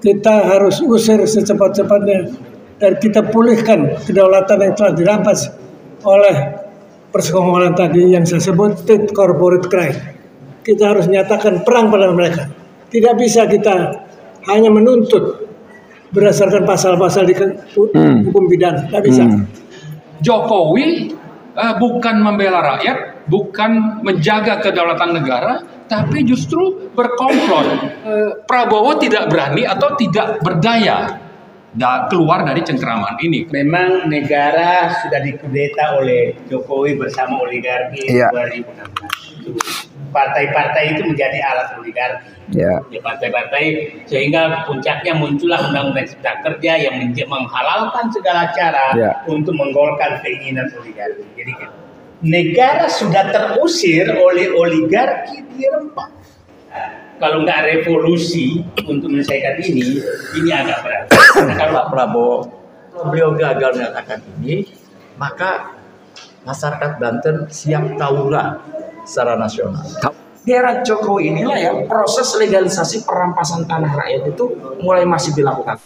kita harus usir secepat-cepatnya dan kita pulihkan kedaulatan yang telah dirampas oleh persekongkolan tadi yang saya sebut state corporate crime. Kita harus nyatakan perang pada mereka. Tidak bisa kita hanya menuntut berdasarkan pasal-pasal di hukum pidana. Tidak bisa. Jokowi bukan membela rakyat, bukan menjaga kedaulatan negara, tapi justru berkomplot. Prabowo tidak berani atau tidak berdaya keluar dari cengkeraman ini. Memang negara sudah dikudeta oleh Jokowi bersama oligarki 2016. Partai-partai itu menjadi alat oligarki. Partai-partai sehingga puncaknya muncullah Undang-Undang Cipta Kerja yang menghalalkan segala cara untuk menggolkan keinginan oligarki. Jadi negara sudah terusir oleh oligarki di Rempang. Kalau nggak revolusi untuk menyelesaikan ini agak berat. Nah, kalau Pak Prabowo beliau gagal mengatakan ini, maka masyarakat Banten siap tawuran secara nasional. Di era Jokowi inilah ya proses legalisasi perampasan tanah rakyat itu mulai masih dilakukan.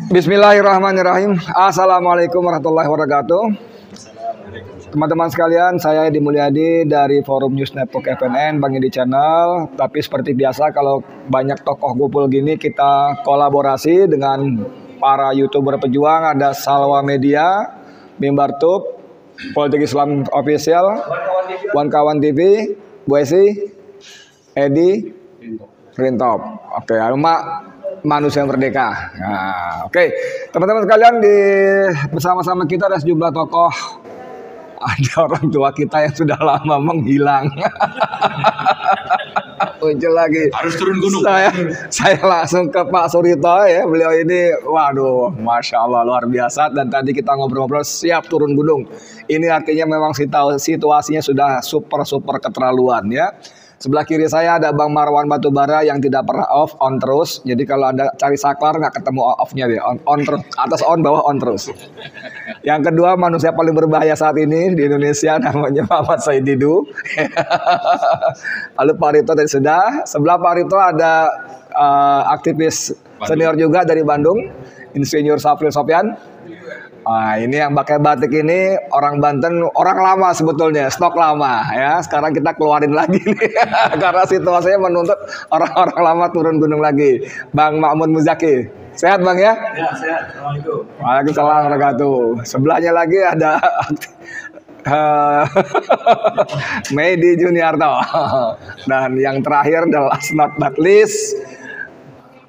Bismillahirrahmanirrahim. Assalamualaikum warahmatullahi wabarakatuh. Teman-teman sekalian, saya Edi Mulyadi dari Forum News Network FNN, Bang Edi Channel. Tapi seperti biasa kalau banyak tokoh kumpul gini, kita kolaborasi dengan para YouTuber pejuang. Ada Salwa Media, Mimbar Tube, Politik Islam Official, Wan Kawan TV, Bu Esi, Edi, Rintop. Oke, Alma Manusia Merdeka. Nah, oke, teman-teman sekalian, bersama-sama kita ada sejumlah tokoh. Ada orang tua kita yang sudah lama menghilang. Muncul lagi. Harus turun gunung. Saya langsung ke Pak Surito ya. Beliau ini, waduh, masya Allah luar biasa. Dan tadi kita ngobrol-ngobrol siap turun gunung. Ini artinya memang situasinya sudah super keterlaluan ya. Sebelah kiri saya ada Bang Marwan Batubara yang tidak pernah off, on terus. Jadi kalau Anda cari saklar nggak ketemu off-nya deh, on terus. Atas on, bawah on terus. Yang kedua, manusia paling berbahaya saat ini di Indonesia namanya Muhammad Said Didu. Lalu Pak Rito tadi sudah. Sebelah Pak Rito ada aktivis senior juga dari Bandung, Insinyur Safril Sopyan. Nah, ini yang pakai batik ini orang Banten, orang lama sebetulnya, stok lama ya. Sekarang kita keluarin lagi nih karena situasinya menuntut orang-orang lama turun gunung lagi. Bang Ma'mun Muzaki, sehat Bang ya? Ya, sehat. Assalamualaikum. Waalaikumsalam warahmatullahi. Sebelahnya lagi ada Medi Juniarto. Dan yang terakhir adalah last not but least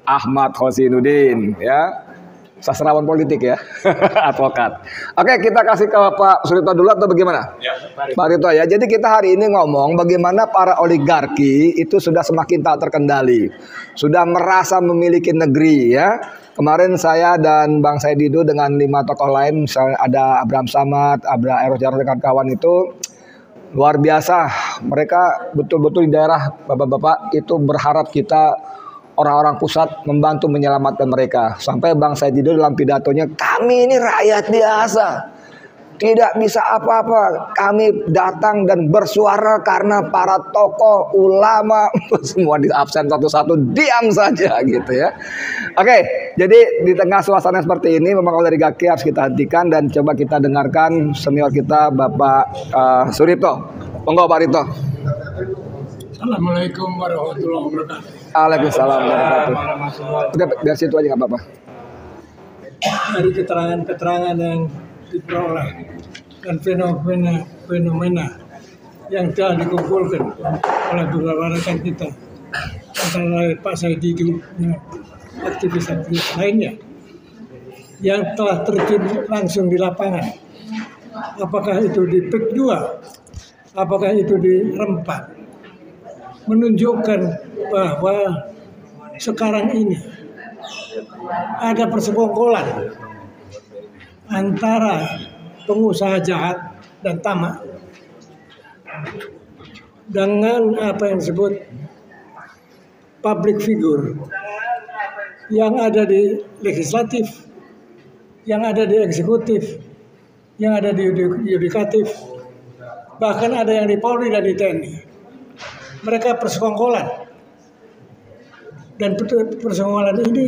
Ahmad Hosinuddin ya. Sastrawan politik ya, advokat. Oke, kita kasih ke Pak Surito dulu atau bagaimana? Ya, Pak Rito ya. Jadi kita hari ini ngomong bagaimana para oligarki itu sudah semakin tak terkendali, sudah merasa memiliki negeri ya. Kemarin saya dan Bang Said Didu dengan 5 tokoh lain, misalnya ada Abraham Samad, Abra Eros Jarod dengan kawan itu luar biasa. Mereka betul-betul di daerah bapak-bapak itu berharap kita orang-orang pusat membantu menyelamatkan mereka. Sampai Bang Said Didu dalam pidatonya, kami ini rakyat biasa, tidak bisa apa-apa. Kami datang dan bersuara karena para tokoh, ulama, semua di absen satu-satu, diam saja gitu ya. Oke, jadi di tengah suasana seperti ini memang oligarki harus kita hentikan dan coba kita dengarkan senior kita Bapak Surito. Monggo Pak Rito. Assalamualaikum warahmatullahi wabarakatuh. Waalaikumsalam warahmatullahi wabarakatuh. Udah biar situ aja nggak apa-apa. Dari keterangan-keterangan yang diperoleh dan fenomena yang telah dikumpulkan oleh beberapa rekan kita, antara lain Pak Said Didu dan aktivis-aktivis lainnya yang telah terjun langsung di lapangan, apakah itu di PIK 2, apakah itu di Rempang, menunjukkan bahwa sekarang ini ada persekongkolan antara pengusaha jahat dan tamak dengan apa yang disebut public figure yang ada di legislatif, yang ada di eksekutif, yang ada di yudikatif, bahkan ada yang di Polri dan di TNI. Mereka persekongkolan, dan persekongkolan ini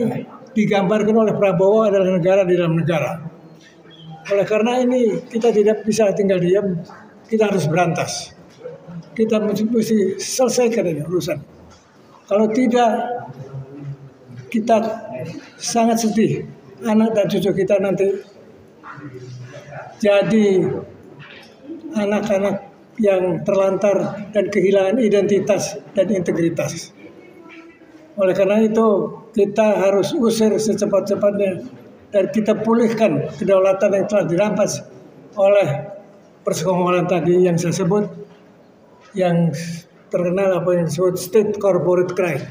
digambarkan oleh Prabowo adalah negara di dalam negara. Oleh karena ini kita tidak bisa tinggal diam, kita harus berantas. Kita mesti selesaikan ini urusan. Kalau tidak, kita sangat sedih. Anak dan cucu kita nanti jadi anak-anak yang terlantar dan kehilangan identitas dan integritas. Oleh karena itu, kita harus usir secepat-cepatnya dan kita pulihkan kedaulatan yang telah dirampas oleh persekongkolan tadi yang saya sebut, yang terkenal apa yang disebut state corporate crime.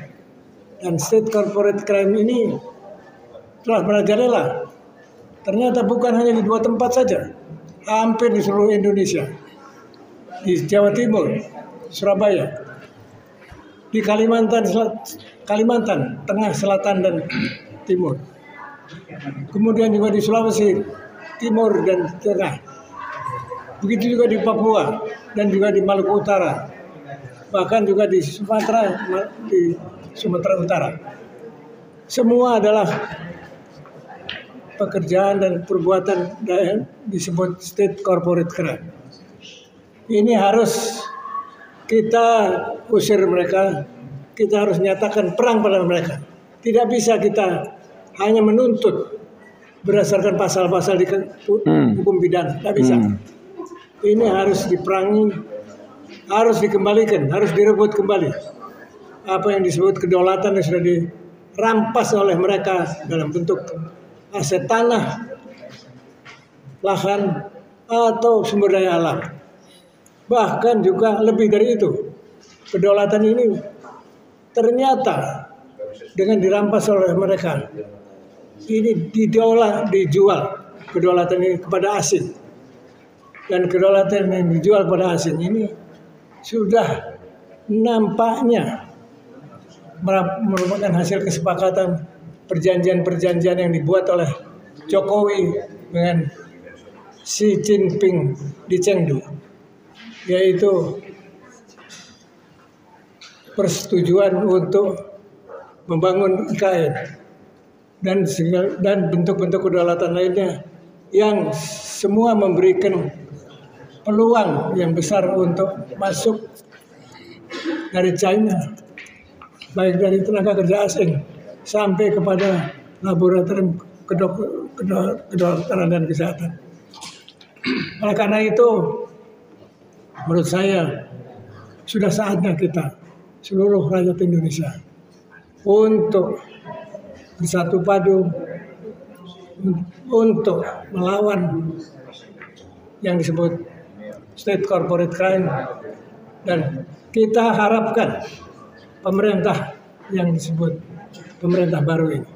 Dan state corporate crime ini telah merajalela. Ternyata bukan hanya di 2 tempat saja, hampir di seluruh Indonesia. Di Jawa Timur, Surabaya, di Kalimantan Tengah, Selatan, dan Timur. Kemudian juga di Sulawesi Timur dan Tengah. Begitu juga di Papua dan juga di Maluku Utara. Bahkan juga di Sumatera Utara. Semua adalah pekerjaan dan perbuatan yang disebut state corporate crime. Ini harus kita usir mereka, kita harus nyatakan perang pada mereka. Tidak bisa kita hanya menuntut berdasarkan pasal-pasal di hukum pidana, tidak bisa. Ini harus diperangi, harus dikembalikan, harus direbut kembali. Apa yang disebut kedaulatan yang sudah dirampas oleh mereka dalam bentuk aset tanah, lahan, atau sumber daya alam. Bahkan juga lebih dari itu, kedaulatan ini ternyata dengan dirampas oleh mereka, ini dijual kedaulatan ini kepada asing. Dan kedaulatan yang dijual pada asing ini sudah nampaknya merupakan hasil kesepakatan perjanjian-perjanjian yang dibuat oleh Jokowi dengan Xi Jinping di Chengdu, yaitu persetujuan untuk membangun IKN dan bentuk-bentuk kedaulatan lainnya yang semua memberikan peluang yang besar untuk masuk dari China, baik dari tenaga kerja asing sampai kepada laboratorium kedokteran dan kesehatan. Oleh karena itu, menurut saya sudah saatnya kita seluruh rakyat Indonesia untuk bersatu padu untuk melawan yang disebut state corporate crime, dan kita harapkan pemerintah yang disebut pemerintah baru ini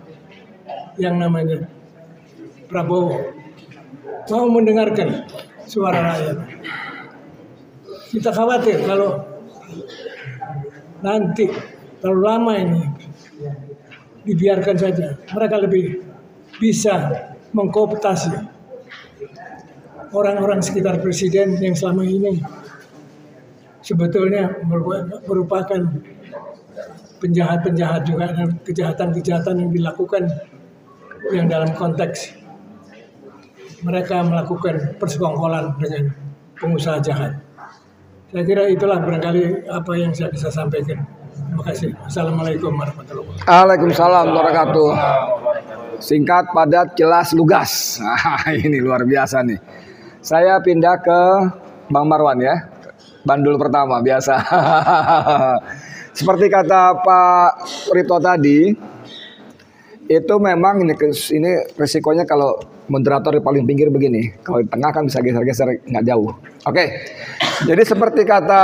yang namanya Prabowo mau mendengarkan suara rakyat. Kita khawatir kalau nanti terlalu lama ini dibiarkan saja, mereka lebih bisa mengkooptasi orang-orang sekitar presiden yang selama ini sebetulnya merupakan penjahat-penjahat juga, dan kejahatan-kejahatan yang dilakukan yang dalam konteks mereka melakukan persekongkolan dengan pengusaha jahat. Saya kira itulah barangkali apa yang saya bisa sampaikan. Terima kasih. Assalamualaikum warahmatullahi wabarakatuh. Waalaikumsalam warahmatullahi wabarakatuh. Singkat, padat, jelas, lugas. Ini luar biasa nih. Saya pindah ke Bang Marwan ya. Bandul pertama biasa. Seperti kata Pak Rito tadi, Itu memang ini risikonya kalau moderator di paling pinggir begini, kalau di tengah kan bisa geser-geser nggak jauh. Oke, jadi seperti kata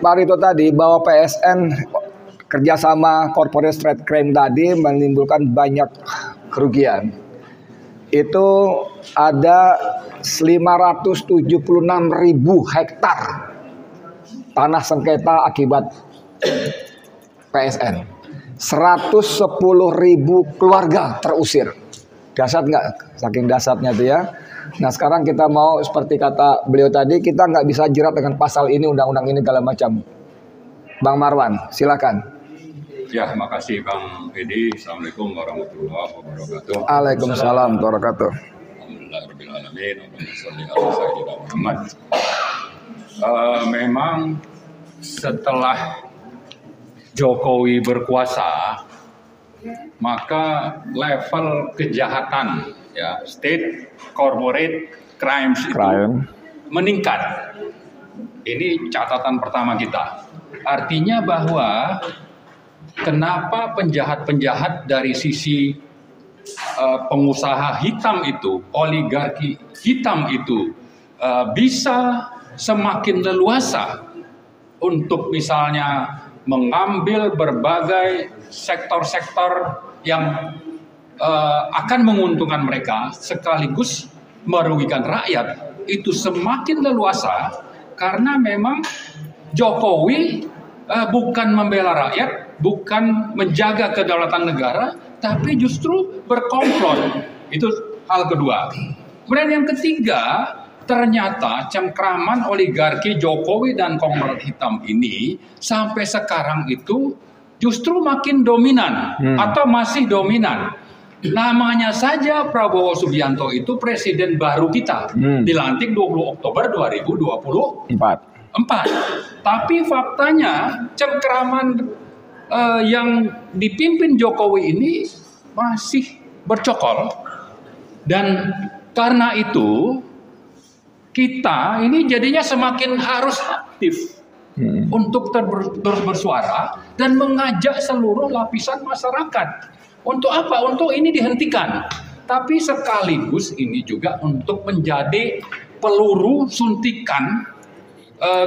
Pak Rito tadi bahwa PSN kerjasama corporate trade crime tadi menimbulkan banyak kerugian. Itu ada 576.000 hektar tanah sengketa akibat PSN. 110.000 keluarga terusir. Dahsyat nggak? Saking dahsyatnya tuh ya. Nah sekarang kita mau seperti kata beliau tadi, kita nggak bisa jerat dengan pasal ini, undang-undang ini segala macam. Bang Marwan, silakan. Ya, makasih Bang Edi. Assalamualaikum warahmatullahi wabarakatuh. Waalaikumsalam warahmatullahi wabarakatuh. Alhamdulillahirobbilalamin. Muhammad. Memang setelah Jokowi berkuasa, maka level kejahatan ya state corporate crimes itu meningkat. Ini catatan pertama kita. Artinya bahwa kenapa penjahat-penjahat dari sisi pengusaha hitam itu, oligarki hitam itu bisa semakin leluasa untuk misalnya mengambil berbagai sektor-sektor yang akan menguntungkan mereka sekaligus merugikan rakyat, itu semakin leluasa karena memang Jokowi bukan membela rakyat, bukan menjaga kedaulatan negara, tapi justru berkomplot. Itu hal kedua. Kemudian yang ketiga, ternyata cengkraman oligarki Jokowi dan konglomerat hitam ini sampai sekarang itu justru makin dominan atau masih dominan. Namanya saja Prabowo Subianto itu presiden baru kita, dilantik 20 Oktober 2024. Tapi faktanya cengkraman yang dipimpin Jokowi ini masih bercokol, dan karena itu kita ini jadinya semakin harus aktif untuk terus bersuara dan mengajak seluruh lapisan masyarakat. Untuk apa? Untuk ini dihentikan. Tapi sekaligus ini juga untuk menjadi peluru suntikan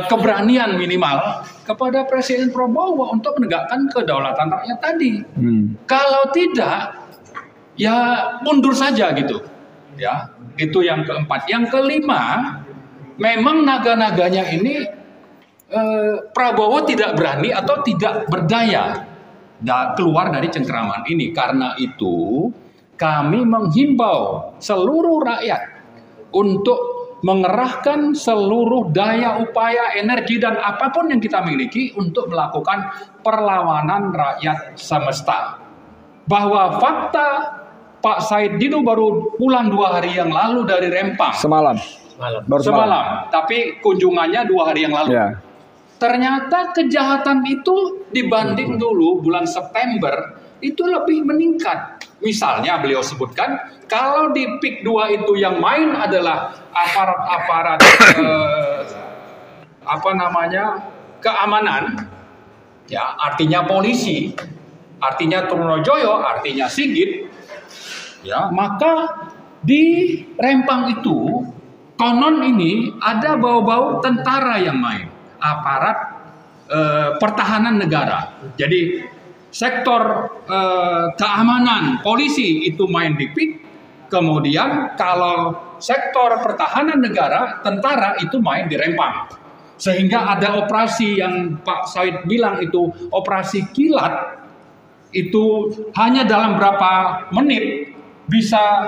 keberanian minimal kepada Presiden Prabowo untuk menegakkan kedaulatan rakyat tadi. Kalau tidak, ya mundur saja gitu. Ya, itu yang keempat. Yang kelima, memang naga-naganya ini Prabowo tidak berani atau tidak berdaya keluar dari cengkraman ini. Karena itu kami menghimbau seluruh rakyat untuk mengerahkan seluruh daya, upaya, energi dan apapun yang kita miliki untuk melakukan perlawanan rakyat semesta. Bahwa fakta Pak Said Didu baru pulang 2 hari yang lalu dari Rempang. Semalam. Tapi kunjungannya 2 hari yang lalu. Ya. Ternyata kejahatan itu dibanding dulu bulan September itu lebih meningkat. Misalnya beliau sebutkan kalau di PIK 2 itu yang main adalah aparat-aparat keamanan, ya artinya polisi, artinya Trunojoyo, artinya Sigit. Ya, maka di Rempang itu konon ini ada bau-bau tentara yang main, aparat pertahanan negara. Jadi sektor keamanan polisi itu main di PIK, kemudian kalau sektor pertahanan negara tentara itu main di Rempang. Sehingga ada operasi yang Pak Said bilang itu operasi kilat, itu hanya dalam berapa menit bisa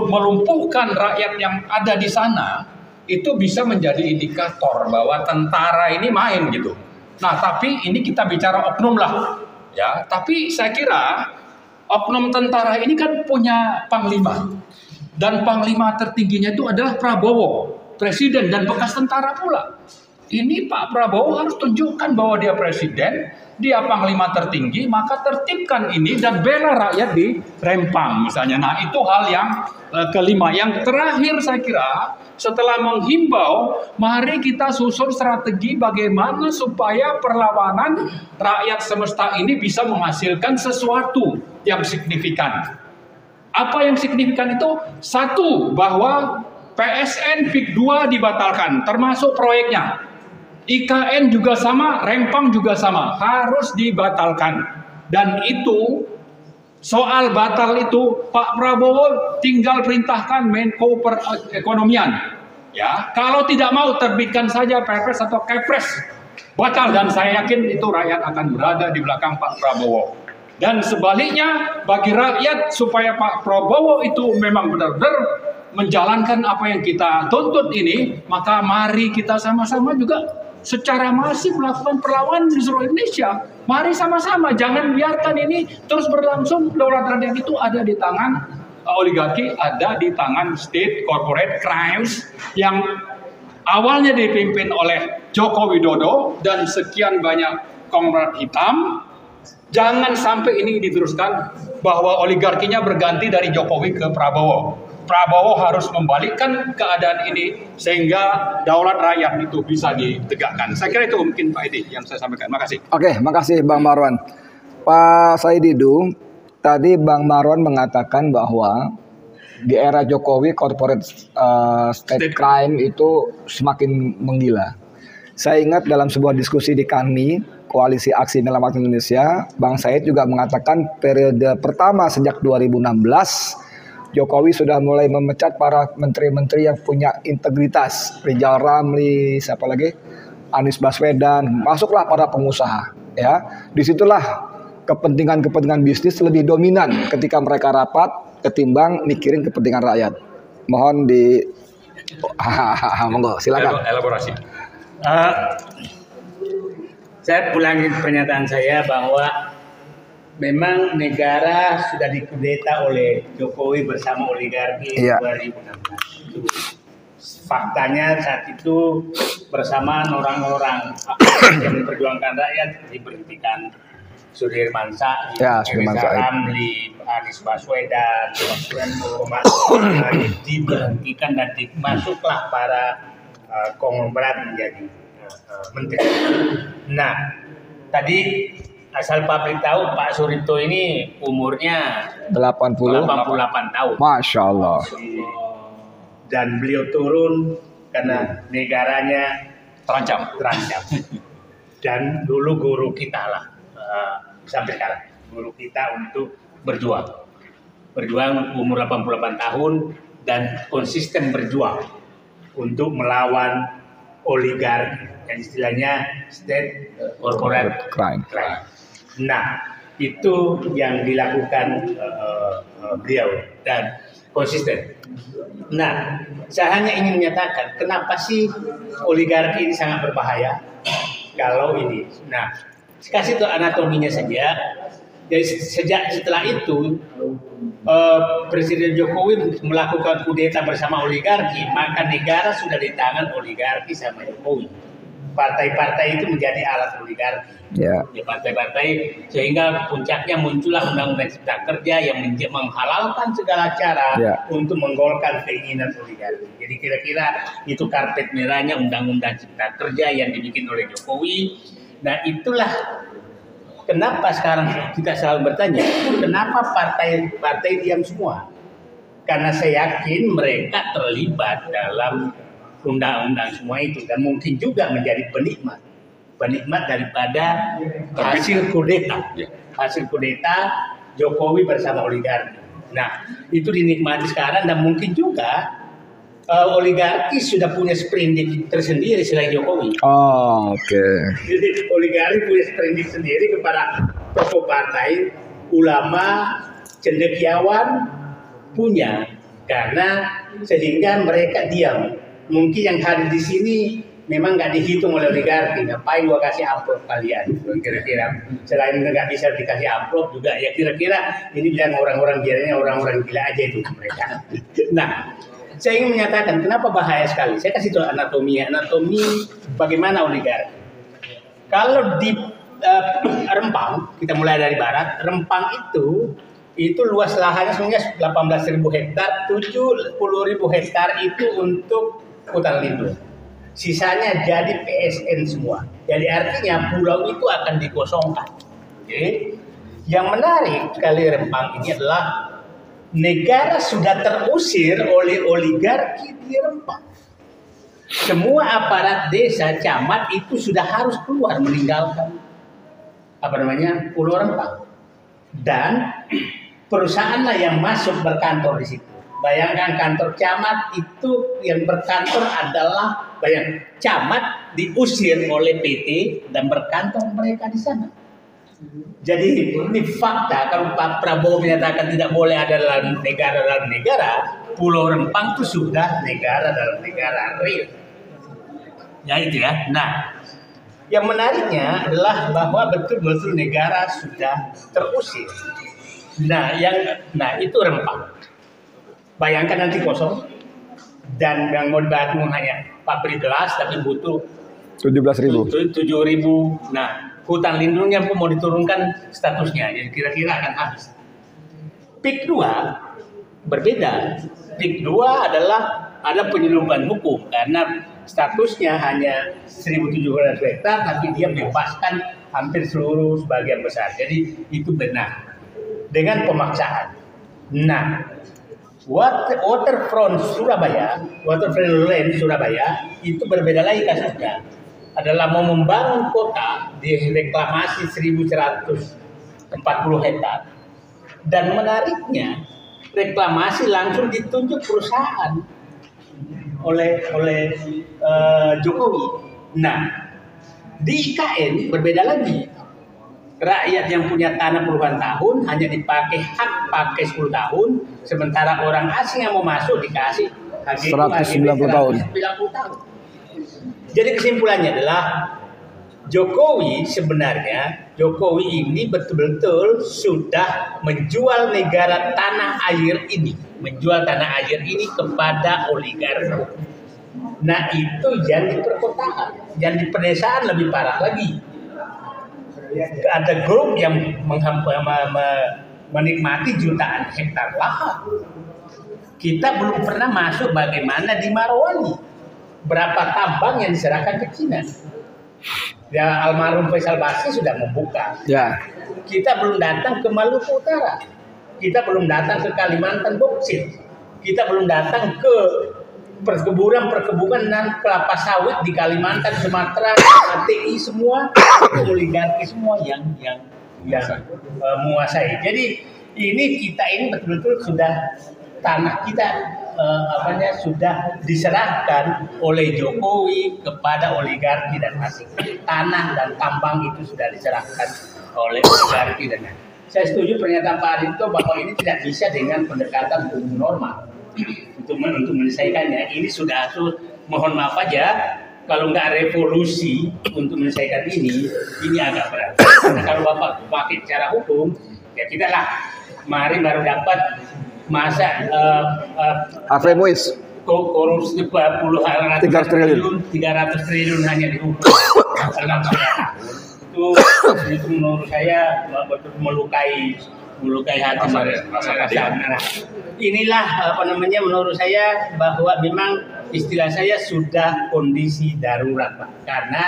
melumpuhkan rakyat yang ada di sana. Itu bisa menjadi indikator bahwa tentara ini main gitu. Nah, tapi ini kita bicara oknum lah, ya. Tapi saya kira oknum tentara ini kan punya panglima, dan panglima tertingginya itu adalah Prabowo, presiden dan bekas tentara pula. Ini Pak Prabowo harus tunjukkan bahwa dia presiden, dia panglima tertinggi, maka tertibkan ini dan bela rakyat di Rempang misalnya. Nah, itu hal yang kelima. Yang terakhir saya kira setelah menghimbau, mari kita susun strategi bagaimana supaya perlawanan rakyat semesta ini bisa menghasilkan sesuatu. yang signifikan. Apa yang signifikan itu? Satu, bahwa PSN PIK 2 dibatalkan, termasuk proyeknya. IKN juga sama, Rempang juga sama, harus dibatalkan. Dan itu, soal batal itu, Pak Prabowo tinggal perintahkan Menko Perekonomian. Ya, kalau tidak mau terbitkan saja Perpres atau Kepres batal, dan saya yakin itu rakyat akan berada di belakang Pak Prabowo. Dan sebaliknya bagi rakyat supaya Pak Prabowo itu memang benar-benar menjalankan apa yang kita tuntut ini, maka mari kita sama-sama juga secara masif melakukan perlawanan di seluruh Indonesia. Mari sama-sama, jangan biarkan ini terus berlangsung. Daulat rakyat itu ada di tangan oligarki, ada di tangan state corporate crimes yang awalnya dipimpin oleh Joko Widodo dan sekian banyak konglomerat hitam. Jangan sampai ini diteruskan bahwa oligarkinya berganti dari Jokowi ke Prabowo. Prabowo harus membalikkan keadaan ini sehingga daulat rakyat itu bisa ditegakkan. Saya kira itu mungkin Pak Edi yang saya sampaikan. Makasih. Oke, makasih Bang Marwan. Pak Said Didu, tadi Bang Marwan mengatakan bahwa di era Jokowi corporate state crime itu semakin menggila. Saya ingat dalam sebuah diskusi di kami, Koalisi Aksi Menyelamatkan Indonesia, Bang Said juga mengatakan periode pertama sejak 2016, Jokowi sudah mulai memecat para menteri-menteri yang punya integritas. Rizal Ramli, siapa lagi? Anies Baswedan, masuklah para pengusaha. Ya, disitulah kepentingan-kepentingan bisnis lebih dominan ketika mereka rapat ketimbang mikirin kepentingan rakyat. Mohon di, monggo silakan. Elaborasi. Saya ulangin pernyataan saya bahwa memang negara sudah dikudeta oleh Jokowi bersama oligarki 2016. Itu faktanya saat itu bersamaan orang-orang yang memperjuangkan rakyat diberhentikan. Sudirman Said, Ramli, Anies Baswedan, diberhentikan dan dimasuklah para konglomerat menjadi menteri. Nah, tadi asal publik tahu Pak Surito ini umurnya 88 tahun. Masya Allah. Dan beliau turun karena negaranya Terancam. Dan dulu guru kita lah, sampai sekarang guru kita untuk berjuang umur 88 tahun dan konsisten berjuang untuk melawan oligarki yang istilahnya state corporate crime. Nah, itu yang dilakukan beliau dan konsisten. Nah, saya hanya ingin menyatakan kenapa sih oligarki ini sangat berbahaya kalau ini. Nah, kasih itu anatominya saja. Jadi setelah itu Presiden Jokowi melakukan kudeta bersama oligarki, maka negara sudah di tangan oligarki sama Jokowi. Partai-partai itu menjadi alat oligarki. Ya, partai-partai sehingga puncaknya muncullah Undang-Undang Cipta Kerja yang menghalalkan segala cara untuk menggolkan keinginan oligarki. Jadi kira-kira itu karpet merahnya Undang-Undang Cipta Kerja yang dibikin oleh Jokowi. Nah, itulah kenapa sekarang kita selalu bertanya, kenapa partai-partai diam semua? Karena saya yakin mereka terlibat dalam undang-undang semua itu dan mungkin juga menjadi penikmat daripada hasil kudeta Jokowi bersama oligarki. Nah, itu dinikmati sekarang dan mungkin juga oligarki sudah punya sprindik tersendiri selain Jokowi. Oke. Jadi oligarki punya sprindik sendiri kepada tokoh partai, ulama, cendekiawan punya, karena sehingga mereka diam. Mungkin yang hadir di sini memang nggak dihitung oleh oligarki. Ngapain gua kasih amplop kalian? Kira-kira selain nggak bisa dikasih amplop juga ya kira-kira ini bilang orang-orang biarnya orang-orang gila aja itu mereka. Nah, saya ingin menyatakan kenapa bahaya sekali. Saya kasih tahu anatomi bagaimana oligarki. Kalau di Rempang, kita mulai dari barat, Rempang itu luas lahannya sebenarnya 18.000 hektar, 70.000 hektar itu untuk hutan lindung. Sisanya jadi PSN semua. Jadi artinya pulau itu akan dikosongkan. Oke. Yang menarik kali Rempang ini adalah negara sudah terusir oleh oligarki di Rempang. Semua aparat desa, camat itu sudah harus keluar meninggalkan Pulau Rempang. Dan perusahaanlah yang masuk berkantor di situ. Bayangkan kantor camat itu yang berkantor adalah camat diusir oleh PT dan berkantor mereka di sana. Jadi ini fakta. Kalau Pak Prabowo menyatakan tidak boleh ada dalam negara, Pulau Rempang itu sudah negara dalam negara real. Ya itu ya. Nah, yang menariknya adalah bahwa betul-betul negara sudah terusir. Nah, itu Rempang. Bayangkan nanti kosong dan yang mau dibangun hanya pabrik gelas tapi butuh 17.000. 7.000. Nah, hutan lindungnya pun mau diturunkan statusnya, jadi kira-kira akan habis. PIK 2 berbeda. PIK 2 adalah ada penyelundupan hukum karena statusnya hanya 1.700 hektar, tapi dia bebaskan hampir seluruh sebagian besar. Jadi itu benar dengan pemaksaan. Nah, waterfront land Surabaya itu berbeda lagi kasusnya. Adalah mau membangun kota di reklamasi 1.140 hektar. Dan menariknya reklamasi langsung ditunjuk perusahaan oleh Jokowi. Nah, di IKN berbeda lagi. Rakyat yang punya tanah puluhan tahun hanya dipakai hak pakai 10 tahun, sementara orang asing yang mau masuk dikasih HGB 190 tahun. Jadi kesimpulannya adalah Jokowi ini betul-betul sudah menjual tanah air ini kepada oligarki. Nah, itu yang di perkotaan, yang di pedesaan lebih parah lagi. Ada grup yang menikmati jutaan hektar lahan. Kita belum pernah masuk bagaimana di Marwani. Berapa tambang yang diserahkan ke Cina. Ya, almarhum Faisal Basri sudah membuka. Ya. Kita belum datang ke Maluku Utara. Kita belum datang ke Kalimantan boksit. Kita belum datang ke perkebunan dan kelapa sawit di Kalimantan, Sumatera, ATI semua, oligarki semua yang menguasai. Jadi kita ini betul-betul sudah tanah kita sudah diserahkan oleh Jokowi kepada oligarki dan asing. Tanah dan tambang itu sudah diserahkan oleh oligarki dan asing. Saya setuju pernyataan Pak Adito bahwa ini tidak bisa dengan pendekatan hukum normal untuk menyelesaikannya. Ini sudah mohon maaf aja kalau nggak revolusi untuk menyelesaikan ini agak berat. Karena kalau Bapak pakai cara hukum, ya kita lah. Kemarin baru dapat masa Afremuis korupsi puluhan 300 triliun hanya dihukum. Itu menurut saya betul melukai hati masyarakat. Inilah menurut saya bahwa memang istilah saya sudah kondisi darurat, Pak. Karena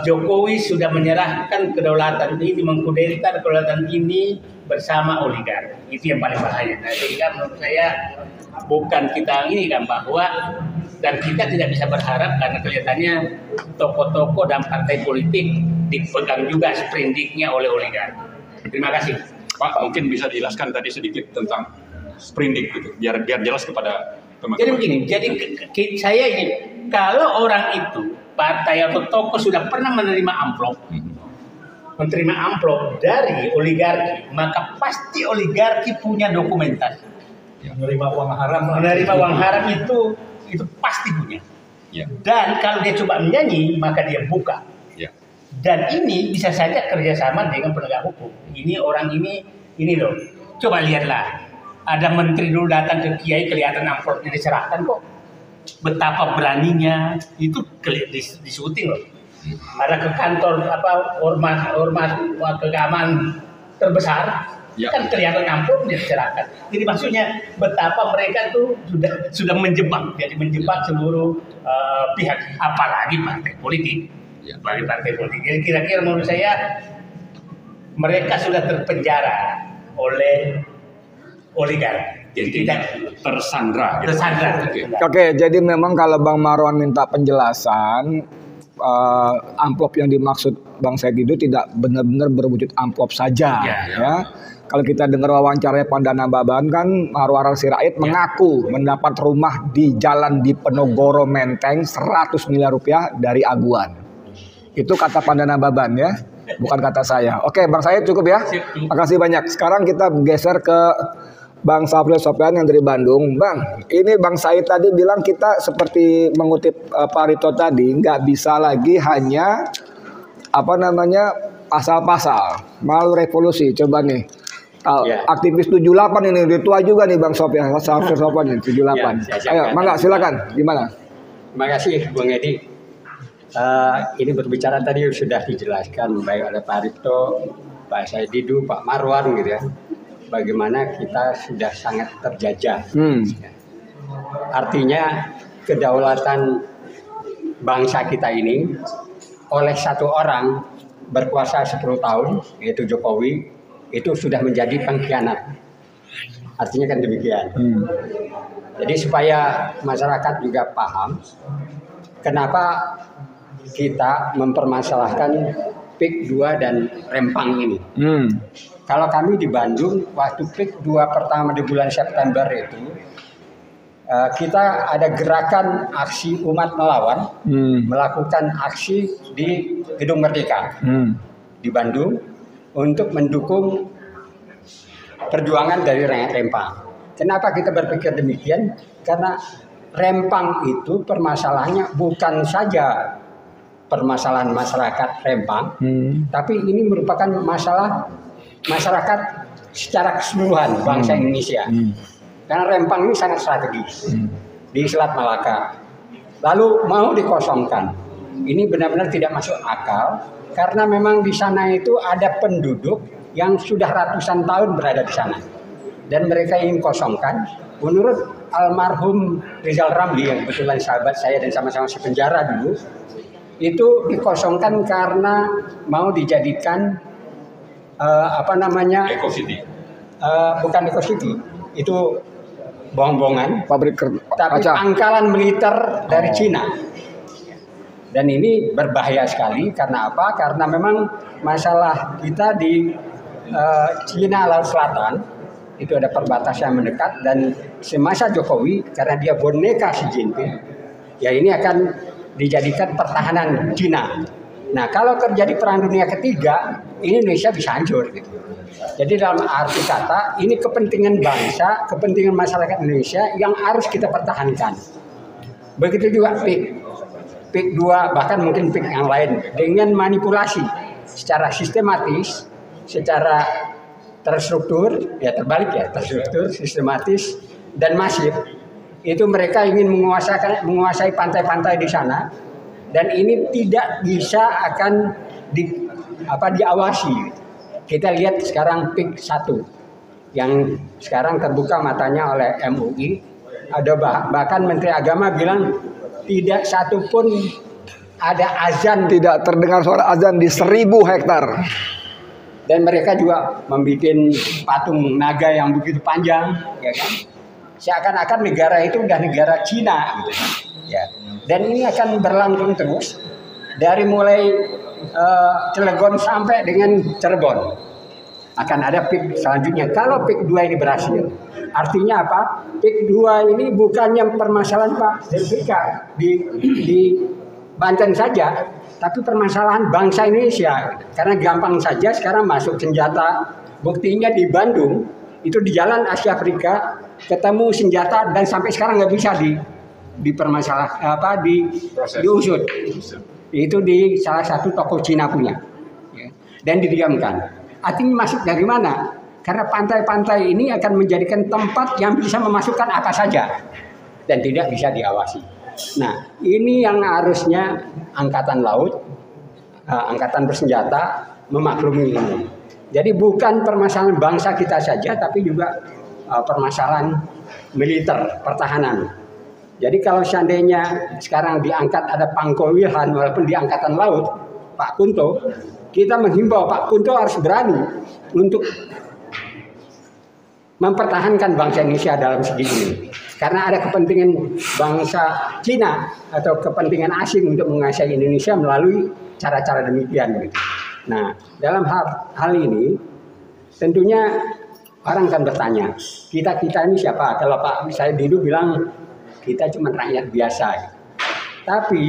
Jokowi sudah menyerahkan kedaulatan ini, mengkudeta kedaulatan ini bersama oligarki. Itu yang paling bahaya. Nah, sehingga menurut saya bukan kita ini kan bahwa dan kita tidak bisa berharap karena kelihatannya tokoh-tokoh dan partai politik dipegang juga sprindiknya oleh oligarki. Terima kasih. Pak, mungkin bisa dijelaskan tadi sedikit tentang sprindik gitu, biar jelas kepada teman-teman. Jadi begini, saya ingin kalau orang itu partai atau tokoh sudah pernah menerima amplop dari oligarki, maka pasti oligarki punya dokumentasi. Menerima uang haram itu pasti punya. Ya. Dan kalau dia coba menyanyi, maka dia buka. Ya. Dan ini bisa saja kerjasama dengan penegak hukum. Ini orang ini loh. Coba lihatlah. Ada menteri dulu datang ke Kiai, kelihatan amplopnya diserahkan kok. Betapa beraninya itu di syuting loh. Ada ke kantor ormas keagamaan terbesar, ya. Kan kelihatan amplop diserahkan. Jadi maksudnya betapa mereka tuh sudah menjebak, jadi menjebak seluruh pihak, apalagi partai politik. Ya. Bagi partai politik. Jadi kira-kira menurut saya mereka sudah terpenjara oleh oligarki. Jadi kita tersandra. tersandra. Oke, jadi memang kalau Bang Marwan minta penjelasan, amplop yang dimaksud Bang Said itu tidak benar-benar berwujud amplop saja, ya. Kalau kita dengar wawancaranya Pandana Baban kan Marwan Sirait mengaku mendapat rumah di Jalan Diponegoro Menteng 100 miliar rupiah dari aguan. Itu kata Pandana Baban ya, bukan kata saya. Oke, Bang Said cukup ya. Makasih banyak. Sekarang kita geser ke Bang Safril Sopyan yang dari Bandung. Bang, ini Bang Said tadi bilang kita seperti mengutip Pak Rito tadi, nggak bisa lagi hanya pasal-pasal, malu revolusi. Coba nih, aktivis 78 ini, udah tua juga nih Bang Sopyan, Safril Sopyan ini 78. Ayo, mangga silakan, gimana? Terima kasih Bung Edi. Ini berbicara tadi sudah dijelaskan baik oleh Pak Rito, Pak Said Didu, Pak Marwan gitu ya. Bagaimana kita sudah sangat terjajah. Artinya kedaulatan bangsa kita ini oleh satu orang berkuasa 10 tahun, yaitu Jokowi, itu sudah menjadi pengkhianat. Artinya kan demikian. Jadi supaya masyarakat juga paham kenapa kita mempermasalahkan PIK 2 dan Rempang ini. Kalau kami di Bandung, waktu PIK 2 pertama di bulan September itu, kita ada gerakan aksi umat melawan, melakukan aksi di Gedung Merdeka di Bandung untuk mendukung perjuangan dari rakyat Rempang. Kenapa kita berpikir demikian? Karena Rempang itu permasalahannya bukan saja permasalahan masyarakat Rempang, tapi ini merupakan masalah masyarakat secara keseluruhan bangsa Indonesia. Karena Rempang ini sangat strategis di Selat Malaka. Lalu mau dikosongkan, ini benar-benar tidak masuk akal karena memang di sana itu ada penduduk yang sudah ratusan tahun berada di sana dan mereka ingin kosongkan. Menurut almarhum Rizal Ramli yang kebetulan sahabat saya dan sama-sama sepenjara dulu, itu dikosongkan karena mau dijadikan Eco City. Bukan Eco City, itu bohong-bohongan, pabrik tapi pangkalan militer dari Cina. Dan ini berbahaya sekali karena apa? Karena memang masalah kita di Cina Laut Selatan itu ada perbatasan mendekat dan semasa Jokowi karena dia boneka Xi Jinping, ya ini akan dijadikan pertahanan Cina. Nah, kalau terjadi perang dunia ketiga, Indonesia bisa hancur gitu. Jadi dalam arti kata, ini kepentingan bangsa, kepentingan masyarakat Indonesia yang harus kita pertahankan. Begitu juga PIK 2, bahkan mungkin PIK yang lain, dengan manipulasi secara sistematis, secara terstruktur, terstruktur, sistematis, dan masif. Itu mereka ingin menguasai pantai-pantai di sana. Dan ini tidak bisa akan diawasi. Kita lihat sekarang PIK 1 yang sekarang terbuka matanya oleh MUI. Ada bahkan Menteri Agama bilang tidak satu pun ada azan. Tidak terdengar suara azan di 1000 hektar. Dan mereka juga membuat patung naga yang begitu panjang, ya kan? Seakan-akan negara itu udah negara Cina, gitu. Ya. Dan ini akan berlangsung terus dari mulai Cilegon sampai dengan Cirebon. Akan ada PIK selanjutnya. Kalau PIK 2 ini berhasil, artinya apa? PIK 2 ini bukannya permasalahan Pak Zulfikar di Banten saja, tapi permasalahan bangsa Indonesia. Karena gampang saja sekarang masuk senjata. Buktinya di Bandung itu di jalan Asia Afrika ketemu senjata dan sampai sekarang nggak bisa diusut. Itu di salah satu toko Cina punya, ya. Dan didiamkan. Artinya masuk dari mana? Karena pantai-pantai ini akan menjadikan tempat yang bisa memasukkan apa saja dan tidak bisa diawasi. Nah, ini yang harusnya angkatan laut, angkatan bersenjata memaklumi ini. Jadi bukan permasalahan bangsa kita saja, tapi juga permasalahan militer, pertahanan. Jadi kalau seandainya sekarang diangkat ada Pangko Wilhan, walaupun di angkatan laut, Pak Kunto, kita menghimbau Pak Kunto harus berani untuk mempertahankan bangsa Indonesia dalam segi ini. Karena ada kepentingan bangsa Cina atau kepentingan asing untuk menguasai Indonesia melalui cara-cara demikian. Gitu. Nah, dalam hal ini tentunya orang akan bertanya, kita ini siapa? Kalau Pak saya dulu bilang kita cuma rakyat biasa. Gitu. Tapi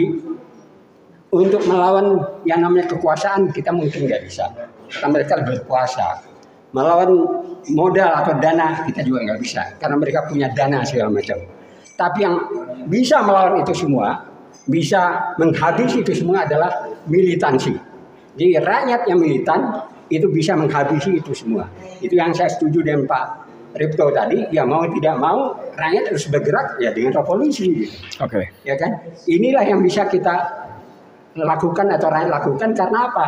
untuk melawan yang namanya kekuasaan kita mungkin nggak bisa. Karena mereka lebih berkuasa. Melawan modal atau dana kita juga nggak bisa. Karena mereka punya dana segala macam. Tapi yang bisa melawan itu semua, bisa menghabisi itu semua adalah militansi. Jadi rakyat yang militan itu bisa menghabisi itu semua. Itu yang saya setuju dengan Pak Ripto tadi. Ya mau tidak mau rakyat harus bergerak ya dengan revolusi. Gitu. Oke. Ya kan? Inilah yang bisa kita lakukan atau rakyat lakukan karena apa?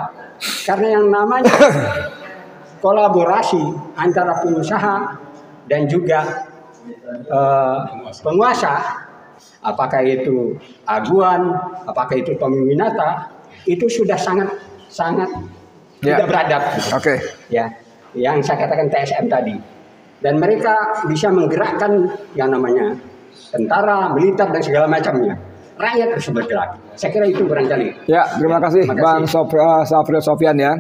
Karena yang namanya kolaborasi antara pengusaha dan juga penguasa, apakah itu Aguan, apakah itu Tommy Winata, itu sudah sangat tidak beradab. Oke. Ya, yang saya katakan TSM tadi. Dan mereka bisa menggerakkan yang namanya tentara, militer dan segala macamnya. Rakyat harus bergerak. Saya kira itu barangkali. Ya, terima kasih Bang Safril Sofyan ya.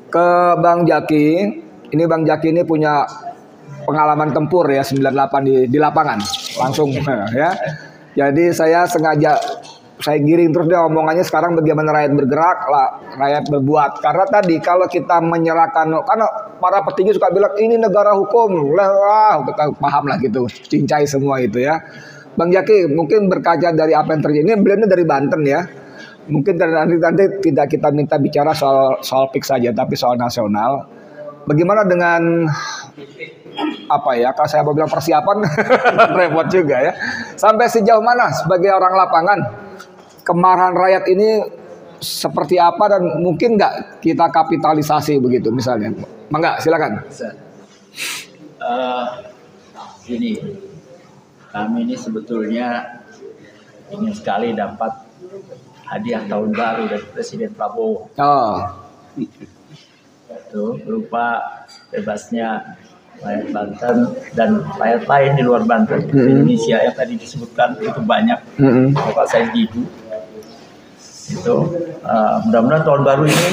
Ke Bang Jaki, ini Bang Jaki ini punya pengalaman tempur ya 98 di lapangan langsung ya. Jadi saya sengaja saya giring terus dia omongannya sekarang bagaimana rakyat bergerak, rakyat berbuat. Karena tadi kalau kita menyerahkan, karena para petinggi suka bilang ini negara hukum, kita paham lah gitu, cincai semua itu ya. Bang Jaki mungkin berkaca dari apa yang terjadi, ini beliau dari Banten ya. Mungkin nanti tidak kita minta bicara soal PIK saja, tapi soal nasional. Bagaimana dengan apa ya? Kalau saya mau bilang persiapan, repot juga ya. Sampai sejauh mana sebagai orang lapangan kemarahan rakyat ini seperti apa dan mungkin nggak kita kapitalisasi begitu misalnya? Mangga, silakan. Ini kami ini sebetulnya ingin sekali dapat hadiah tahun baru dari Presiden Prabowo. Itu berupa bebasnya rakyat Banten dan rakyat lain di luar Banten. Indonesia yang tadi disebutkan itu banyak. Bapak saya gitu. Itu mudah-mudahan tahun baru ini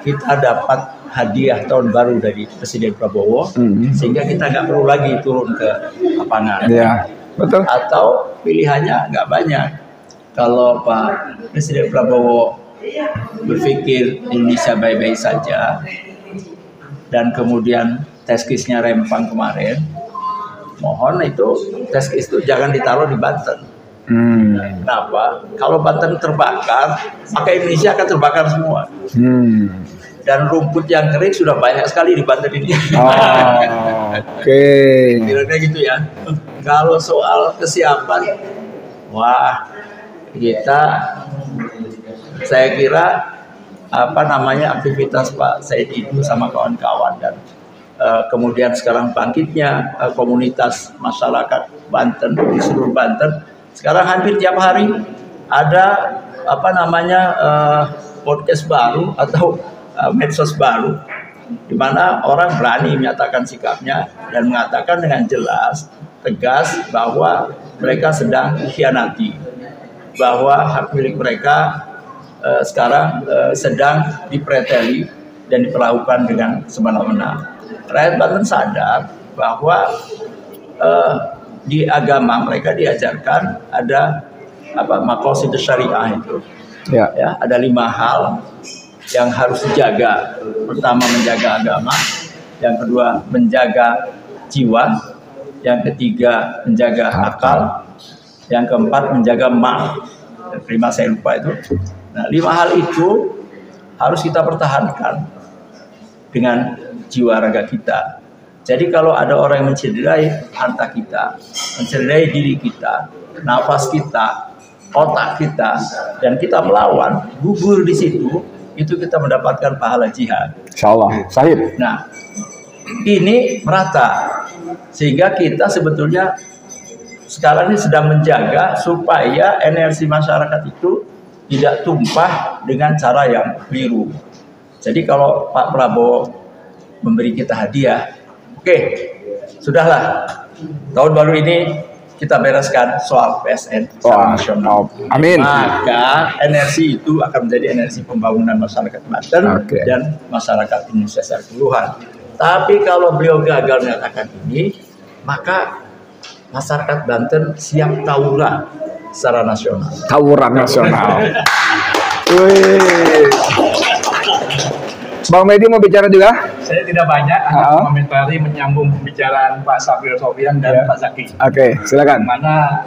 kita dapat hadiah tahun baru dari Presiden Prabowo sehingga kita nggak perlu lagi turun ke lapangan. Ya, betul. Atau pilihannya nggak banyak. Kalau Pak Presiden Prabowo berpikir Indonesia baik-baik saja dan kemudian teskisnya rempang kemarin, mohon itu teskis itu jangan ditaruh di Banten. Kenapa? Kalau Banten terbakar, maka Indonesia akan terbakar semua. Dan rumput yang kering sudah banyak sekali di Banten ini. Oke. Kira-kira gitu ya. Kalau soal kesiapan, wah. Saya kira aktivitas Pak Said itu sama kawan-kawan dan kemudian sekarang bangkitnya komunitas masyarakat Banten di seluruh Banten sekarang hampir tiap hari ada podcast baru atau medsos baru di mana orang berani menyatakan sikapnya dan mengatakan dengan jelas tegas bahwa mereka sedang dikhianati, bahwa hak milik mereka sekarang sedang dipreteli dan diperlakukan dengan semena-mena. Rakyat Banten sadar bahwa di agama mereka diajarkan ada maqasid syariah itu. Ya, ada 5 hal yang harus dijaga. Pertama menjaga agama, yang kedua menjaga jiwa, yang ketiga menjaga akal, yang keempat menjaga mal. Kelima saya lupa itu. Nah, 5 hal itu harus kita pertahankan dengan jiwa raga kita. Jadi kalau ada orang yang mencederai harta kita, mencederai diri kita, nafas kita, otak kita, dan kita melawan, gugur di situ, itu kita mendapatkan pahala jihad. Insyaallah, sahih. Nah, ini merata. Sehingga kita sebetulnya sekarang ini sedang menjaga supaya energi masyarakat itu tidak tumpah dengan cara yang keliru. Jadi kalau Pak Prabowo memberi kita hadiah, oke, sudahlah. Tahun baru ini kita bereskan soal PSN secara nasional. Amin. Maka energi itu akan menjadi energi pembangunan masyarakat Banten dan masyarakat Indonesia secara keseluruhan. Tapi kalau beliau gagal menyatakan ini, maka masyarakat Banten siap tawuran secara nasional. Tawuran nasional. Wih. Bang Medi mau bicara juga? Saya tidak banyak, hanya komentari menyambung pembicaraan Pak Safril Sofyan dan Pak Zaki. Oke, silakan. Mana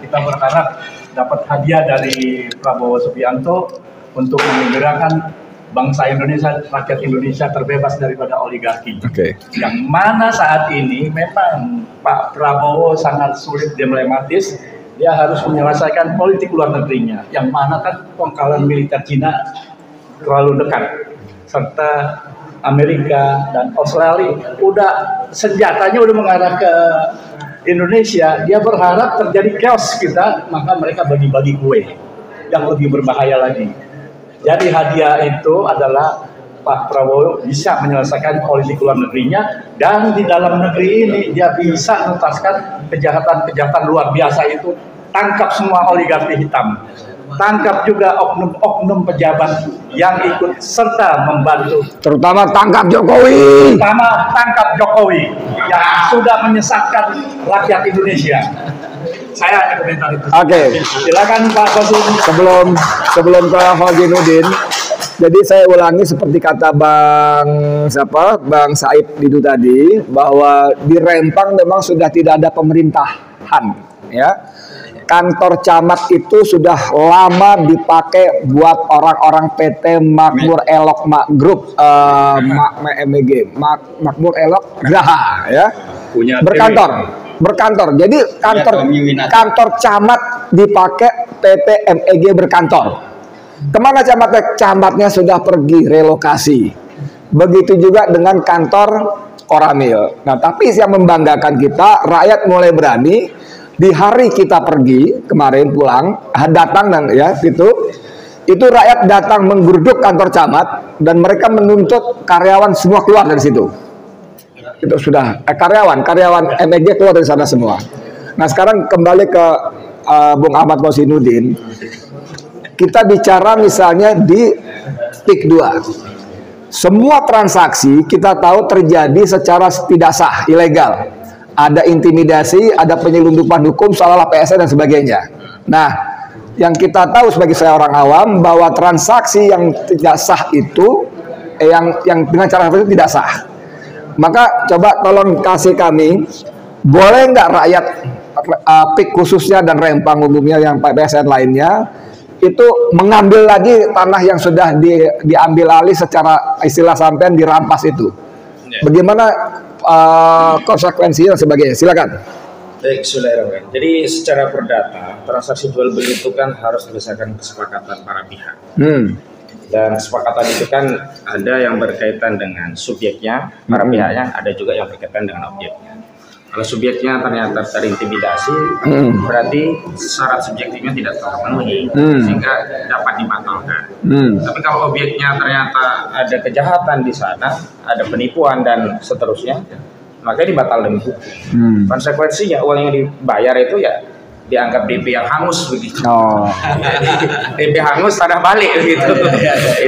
kita berharap dapat hadiah dari Prabowo Subianto untuk menggerakkan bangsa Indonesia, rakyat Indonesia terbebas daripada oligarki. Yang mana saat ini memang Pak Prabowo sangat sulit dilematis. Dia harus menyelesaikan politik luar negerinya, yang mana kan pangkalan militer Cina terlalu dekat, serta Amerika dan Australia senjatanya udah mengarah ke Indonesia. Dia berharap terjadi chaos kita, maka mereka bagi-bagi kue yang lebih berbahaya lagi. Jadi hadiah itu adalah Pak Prabowo bisa menyelesaikan politik luar negerinya, dan di dalam negeri ini dia bisa menuntaskan kejahatan-kejahatan luar biasa itu. Tangkap semua oligarki hitam, tangkap juga oknum-oknum pejabat yang ikut serta membantu. Terutama tangkap Jokowi. Yang sudah menyesatkan rakyat Indonesia. Saya hanya komentar itu. Oke. Silakan Pak Kosun. Sebelum ke Hojinuddin, jadi saya ulangi seperti kata Bang Said Didu tadi, bahwa di Rempang memang sudah tidak ada pemerintahan, ya. Kantor camat itu sudah lama dipakai buat orang-orang PT Makmur Elok Group, Makmur Elok Graha, ya. Berkantor. Jadi kantor camat dipakai PT MEG berkantor. Kemana camatnya? Camatnya sudah pergi relokasi. Begitu juga dengan kantor Koramil. Nah, tapi yang membanggakan kita, rakyat mulai berani. Di hari kita pergi kemarin pulang, datang dan ya itu rakyat datang menggeruduk kantor camat dan mereka menuntut karyawan semua keluar dari situ. Itu sudah karyawan MEG keluar dari sana semua. Nah, sekarang kembali ke Bung Ahmad Hojinuddin. Kita bicara misalnya di PIK 2. Semua transaksi kita tahu terjadi secara tidak sah, ilegal. Ada intimidasi, ada penyelundupan hukum, seolah-olah PSN dan sebagainya. Nah, yang kita tahu sebagai saya orang awam bahwa transaksi yang tidak sah itu, yang dengan cara itu tidak sah. Maka coba tolong kasih kami, boleh nggak rakyat PIK khususnya dan Rempang umumnya yang PSN lainnya itu mengambil lagi tanah yang sudah diambil alih secara istilah sampean dirampas itu? Bagaimana konsekuensinya dan sebagainya? Silakan. Baik, Bismillahirrahmanirrahim. Jadi secara perdata, transaksi jual beli itu kan harus berdasarkan kesepakatan para pihak. Dan kesepakatan itu kan ada yang berkaitan dengan subjeknya, para pihaknya, ada juga yang berkaitan dengan objeknya. Kalau subjeknya ternyata terintimidasi, berarti syarat subjektifnya tidak terpenuhi, sehingga dapat dibatalkan. Tapi kalau objeknya ternyata ada kejahatan di sana, ada penipuan dan seterusnya, maka dibatal demi hukum. Konsekuensinya uang yang dibayar itu ya dianggap DP yang hangus begitu. DP hangus tanah balik begitu.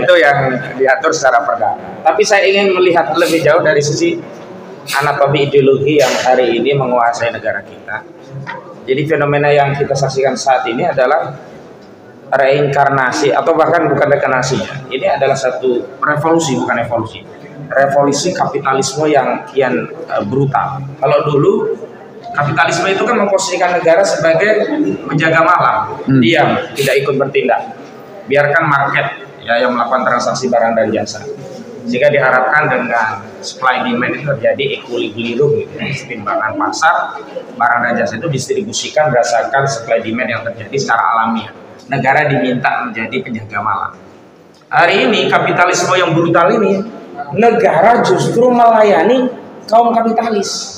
Itu yang diatur secara perdata. Tapi saya ingin melihat lebih jauh dari sisi anatomi ideologi yang hari ini menguasai negara kita. Jadi fenomena yang kita saksikan saat ini adalah reinkarnasi atau bahkan bukan reinkarnasi. Ini adalah satu revolusi, bukan evolusi. Revolusi kapitalisme yang kian brutal. Kalau dulu kapitalisme itu kan memposisikan negara sebagai penjaga malam, diam, tidak ikut bertindak, biarkan market ya yang melakukan transaksi barang dan jasa. Jika diharapkan dengan supply demand itu terjadi equilibrium, gitu, keseimbangan pasar barang dan jasa itu distribusikan berdasarkan supply demand yang terjadi secara alamiah. Negara diminta menjadi penjaga malam. Hari ini kapitalisme yang brutal ini, negara justru melayani kaum kapitalis.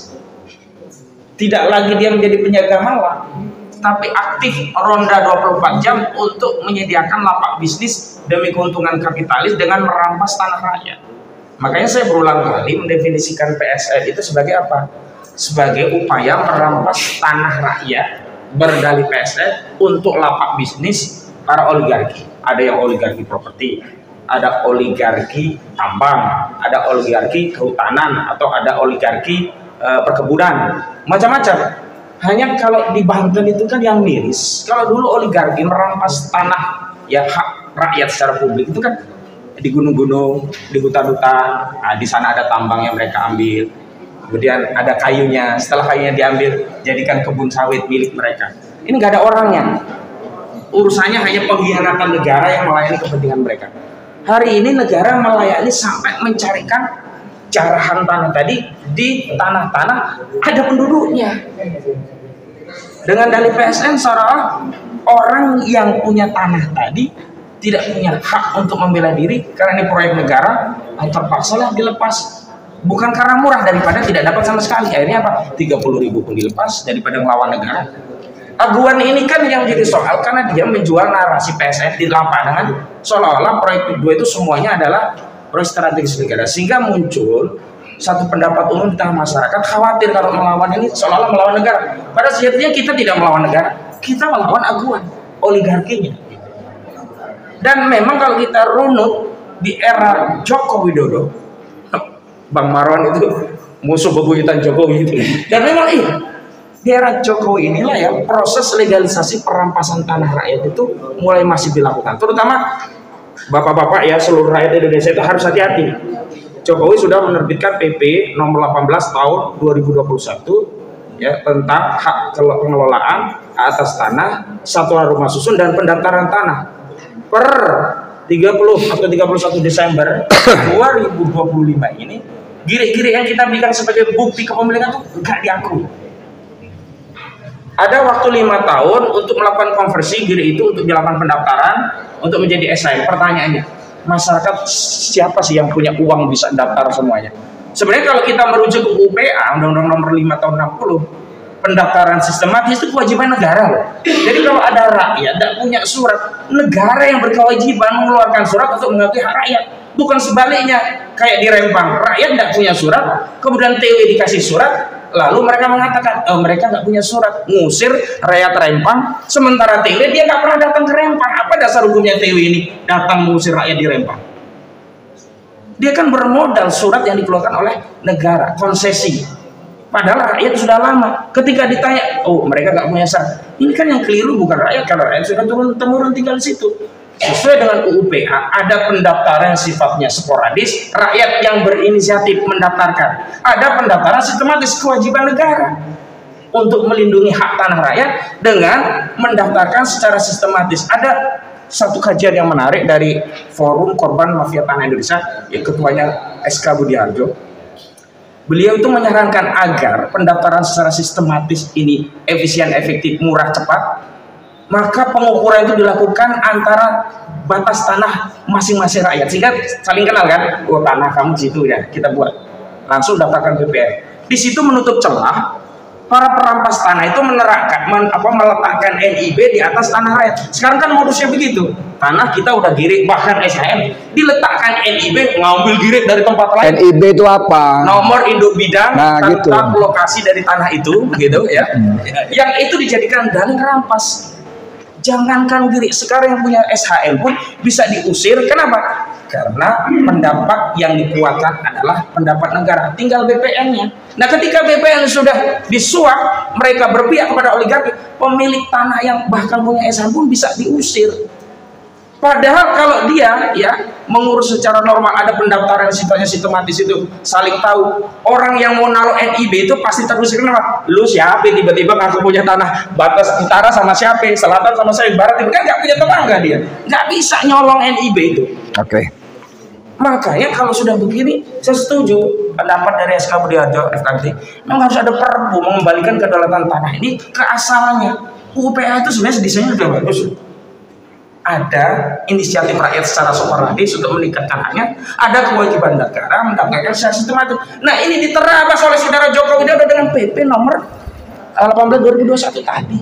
Tidak lagi dia menjadi penjaga malam, tapi aktif ronda 24 jam untuk menyediakan lapak bisnis demi keuntungan kapitalis dengan merampas tanah rakyat. Makanya saya berulang kali mendefinisikan PSN itu sebagai apa? Sebagai upaya merampas tanah rakyat berdalih PSN untuk lapak bisnis para oligarki. Ada yang oligarki properti, ada oligarki tambang, ada oligarki kehutanan, atau ada oligarki perkebunan, macam-macam. Hanya kalau di Banten itu kan yang miris. Kalau dulu oligarki merampas tanah ya hak rakyat secara publik itu kan di gunung-gunung, di hutan-hutan, nah, di sana ada tambang yang mereka ambil, kemudian ada kayunya, setelah kayunya diambil jadikan kebun sawit milik mereka. Ini nggak ada orangnya, urusannya hanya pengkhianatan negara yang melayani kepentingan mereka. Hari ini negara melayani sampai mencarikan jarahan tanah tadi di tanah-tanah ada penduduknya. Dengan dalih PSN seolah orang yang punya tanah tadi tidak punya hak untuk membela diri karena ini proyek negara, terpaksalah dilepas. Bukan karena murah, daripada tidak dapat sama sekali. Akhirnya apa? 30.000 pun dilepas daripada melawan negara. Aguan ini kan yang jadi soal karena dia menjual narasi PSN di lapangan seolah-olah proyek 2 itu semuanya adalah proyek strategis negara, sehingga muncul satu pendapat umum di tengah masyarakat khawatir kalau melawan ini seolah-olah melawan negara. Pada sejatinya kita tidak melawan negara, kita melawan aguan oligarkinya. Dan memang kalau kita runut di era Joko Widodo, Bang Marwan itu musuh bebuyutan Jokowi itu. Dan memang di era Jokowi inilah ya proses legalisasi perampasan tanah rakyat itu mulai masih dilakukan. Terutama bapak-bapak ya, seluruh rakyat Indonesia itu harus hati-hati. Jokowi sudah menerbitkan PP nomor 18 tahun 2021 ya tentang hak pengelolaan atas tanah, satuan rumah susun dan pendaftaran tanah. Per 30 atau 31 Desember 2025 ini giri-giri yang kita berikan sebagai bukti kepemilikan itu enggak diakui. Ada waktu 5 tahun untuk melakukan konversi giri itu untuk dilakukan pendaftaran untuk menjadi SHM. Pertanyaannya, masyarakat siapa sih yang punya uang bisa daftar semuanya? Sebenarnya kalau kita merujuk ke UPA Undang-Undang Nomor 5 Tahun 60, pendaftaran sistematis itu kewajiban negara loh. Jadi kalau ada rakyat tidak punya surat, negara yang berkewajiban mengeluarkan surat untuk mengakui hak rakyat. Bukan sebaliknya, kayak di Rempang, rakyat tidak punya surat, kemudian TW dikasih surat, lalu mereka mengatakan, mereka nggak punya surat, ngusir rakyat Rempang, sementara TW dia nggak pernah datang ke Rempang. Apa dasar hukumnya TW ini datang mengusir rakyat di Rempang? Dia kan bermodal surat yang dikeluarkan oleh negara, konsesi. Padahal rakyat sudah lama. Ketika ditanya, mereka nggak punya syarat. Ini kan yang keliru bukan rakyat, kalau rakyat sudah turun-temurun tinggal di situ. Sesuai dengan UUPH, ada pendaftaran sifatnya sporadis, rakyat yang berinisiatif mendaftarkan. Ada pendaftaran sistematis, kewajiban negara untuk melindungi hak tanah rakyat dengan mendaftarkan secara sistematis. Ada satu kajian yang menarik dari Forum Korban Mafia Tanah Indonesia, yang ketuanya SK Budiarjo. Beliau itu menyarankan agar pendaftaran secara sistematis ini efisien, efektif, murah, cepat, maka pengukuran itu dilakukan antara batas tanah masing-masing rakyat, sehingga saling kenal kan, tanah kamu situ ya, kita buat langsung daftarkan BPN. Di situ menutup celah para perampas tanah itu meletakkan NIB di atas tanah rakyat. Sekarang kan modusnya begitu, tanah kita udah girik, bahkan SHM diletakkan NIB, ngambil girik dari tempat lain. NIB itu apa? Nomor induk bidang tentang gitu. lokasi dari tanah itu, begitu ya. Yang itu dijadikan dalih rampas. Jangankan girik, sekarang yang punya SHM pun bisa diusir. Kenapa? Karena pendapat yang dikuatkan adalah pendapat negara, tinggal BPN-nya. Nah, ketika BPN sudah disuap, mereka berpihak kepada oligarki, pemilik tanah yang bahkan punya SHM pun bisa diusir. Padahal kalau dia ya mengurus secara normal, ada pendaftaran sifatnya sistematis itu, saling tahu. Orang yang mau naruh NIB itu pasti terusir. Kenapa? Lu siapa tiba-tiba ngaku punya tanah batas utara sama siapa, selatan sama siapa, barat, kan nggak punya tetangga dia, nggak bisa nyolong NIB itu. Oke. Makanya kalau sudah begini, saya setuju pendapat dari SK Budiarjo FKT. Memang harus ada perpu mengembalikan kedaulatan tanah ini ke asalnya. UPH itu sebenarnya desainnya sudah bagus. Ada inisiatif rakyat secara sporadis untuk meningkatkan haknya, ada kewajiban negara mendaftarkan secara sistematis. Nah, ini diterabas oleh saudara Joko Widodo dengan PP nomor 18 2021 tadi.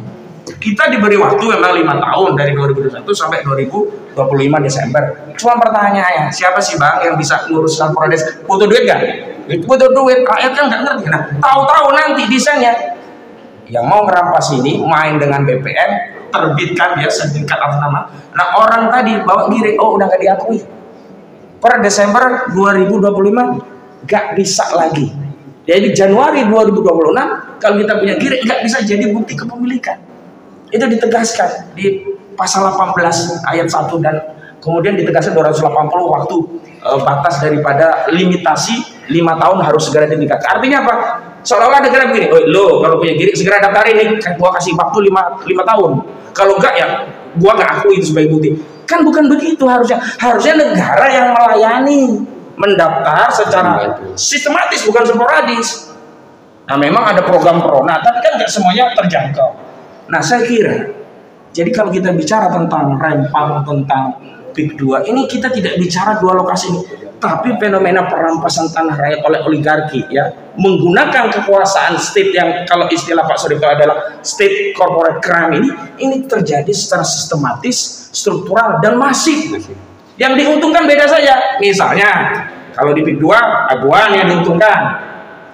Kita diberi waktu memang 5 tahun dari 2021 sampai 2025 Desember. Cuma pertanyaannya, siapa sih Bang yang bisa ngurus laporan desa? Butuh duit kan? Butuh duit, rakyat kan nggak ngerti. Nah, tahu-tahu nanti desainnya yang mau ngerampas ini main dengan BPN, terbitkan dia sertifikat atas nama. Nah, orang tadi bawa giring, oh udah nggak diakui. Per Desember 2025 nggak bisa lagi. Jadi Januari 2026 kalau kita punya giring nggak bisa jadi bukti kepemilikan. Itu ditegaskan di pasal 18 ayat 1 dan kemudian ditegaskan 280 waktu batas daripada limitasi 5 tahun harus segera ditingkatkan. Artinya apa? Seolah-olah negara begini, oh lo kalau punya giring segera daftarin nih, gua kasih waktu 5 tahun. Kalau enggak ya gua nggak akui itu sebagai bukti. Kan bukan begitu harusnya. Harusnya negara yang melayani, mendaftar secara sistematis bukan sporadis. Nah memang ada program corona, tapi kan nggak semuanya terjangkau. Nah saya kira, jadi kalau kita bicara tentang Rempang, tentang PIK 2, ini kita tidak bicara 2 lokasi ini, tapi fenomena perampasan tanah rakyat oleh oligarki, ya, menggunakan kekuasaan state yang kalau istilah Pak Suripto adalah state corporate crime ini terjadi secara sistematis, struktural dan masif. Yang diuntungkan beda saja. Misalnya kalau di PIK 2 Aguan yang diuntungkan,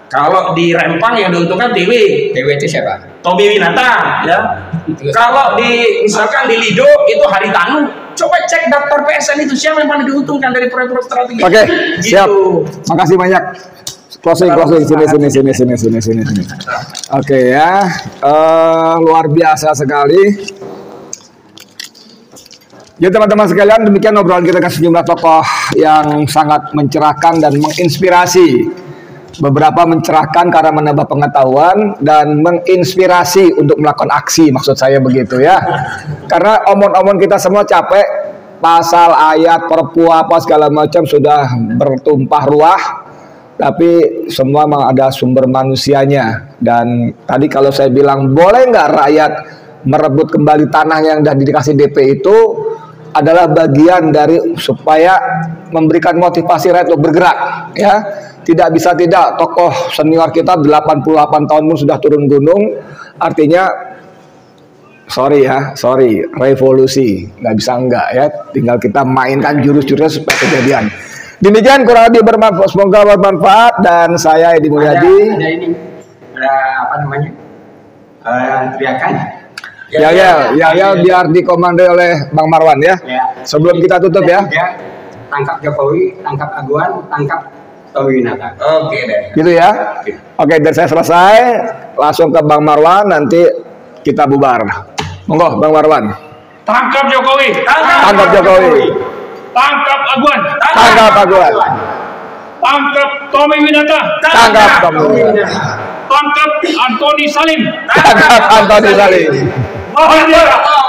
kalau di Rempang yang diuntungkan TW itu siapa? Tommy Winata, ya. Kalau misalkan di Lido itu Haritanu. Coba cek daftar PSN itu siapa yang paling diuntungkan dari proyek-proyek strategi. Oke, gitu. siap. Makasih banyak. Closing sini. Oke ya, luar biasa sekali. Jadi teman-teman sekalian, demikian obrolan kita dengan sejumlah tokoh yang sangat mencerahkan dan menginspirasi. Beberapa mencerahkan karena menambah pengetahuan dan menginspirasi untuk melakukan aksi, maksud saya begitu ya. Karena omong-omong kita semua capek, pasal, ayat, perpu apa segala macam sudah bertumpah ruah, tapi semua memang ada sumber manusianya. Dan tadi kalau saya bilang boleh nggak rakyat merebut kembali tanah yang sudah dikasih DP itu adalah bagian dari supaya memberikan motivasi rakyat untuk bergerak, ya. Tidak bisa tidak, tokoh senior kita 88 tahun pun sudah turun gunung, artinya revolusi, nggak bisa enggak ya, tinggal kita mainkan jurus-jurusnya supaya kejadian. Demikian kurang lebih bermanfaat, semoga bermanfaat, dan saya Edi Mulyadi. Ada apa namanya? Teriakan. Ya, biar dikomandoi oleh Bang Marwan ya. Sebelum kita tutup ya. Tangkap Jokowi, tangkap Aguan, tangkap Tommy Winata. Oke deh. Gitu ya. Oke, dari saya selesai, langsung ke Bang Marwan, nanti kita bubar. Monggo Bang Marwan. Tangkap Jokowi. Tangkap Jokowi. Tangkap Aguan. Tangkap Aguan. Tangkap Tommy Winata. Tangkap Tommy Winata. Tangkap Antoni Salim. Tangkap Antoni Salim.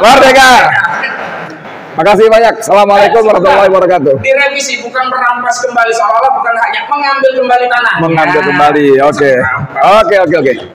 Merdeka. Makasih banyak. Assalamualaikum warahmatullahi wabarakatuh. Direvisi, bukan merampas kembali, seolah-olah bukan hanya mengambil kembali tanah. Mengambil kembali. Oke.